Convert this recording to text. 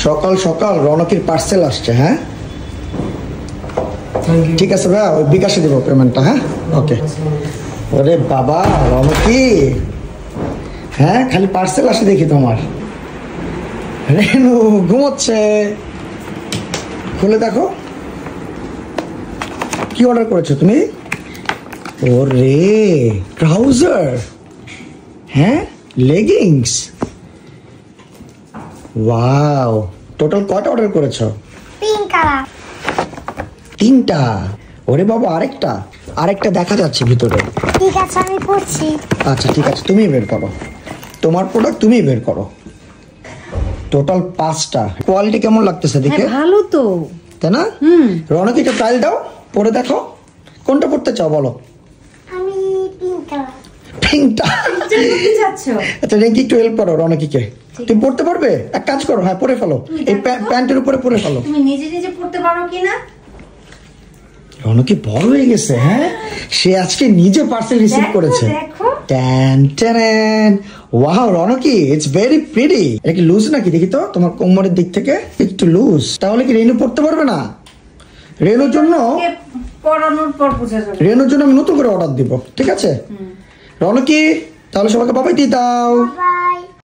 সকাল সকাল রনকির পার্সেল আসছে। হ্যাঁ ঠিক আছে ভাইয়া, ওই বিকাশে দেবো পেমেন্টটা। হ্যাঁ ওকে। ওরে বাবা রনকি, হ্যাঁ খালি পার্সেল আসে দেখি তোমার। রেনু ঘুমোচ্ছে, খুলে দেখো কি অর্ডার করেছো তুমি। ওরে ট্রাউজার, হ্যাঁ লেগিংস, ওয়াও। টোটাল কয়টা অর্ডার করেছো? তিনটা। ওরে বাবা, আরেকটা দেখা যাচ্ছে ভিতরে। ঠিক আছে আমি পড়ছি। আচ্ছা ঠিক আছে, তুমি বের করো তোমার প্রোডাক্ট, তুমি বের করো। টোটাল 5টা। কোয়ালিটি কেমন লাগতেছে দেখে? ভালো তো, তাই না? রনকিকে ট্রায়াল দাও, পরে দেখো কোনটা পড়তে চাও বলো। আমি পিঙ্কটা। আচ্ছা রিঙ্কি একটু হেল্প করো রনকিকে। তুমি পড়তে পারবে? এক কাজ করো, হ্যাঁ পরে ফেলো, এই প্যান্টের উপরে পরে ফেলো। তুমি নিজে নিজে পড়তে পারো কিনা? রনকি বড় হয়ে গেছে। হ্যাঁ সে আজকে নিজে পার্সেল রিসিভ করেছে। Wow Ronki, it's very pretty. এটা কি লুজ নাকি দেখি তো, তোমার কোমরের দিক থেকে একটু লুজ। তাহলে কি রেনু পড়তে পারবে না? রেনুর জন্য পড়ানোর পর বোঝা যাবে। রেনুর জন্য আমি নতুন করে অর্ডার দিব, ঠিক আছে? রনকি তাহলে সবাইকে বাবাই দিয়ে দাও।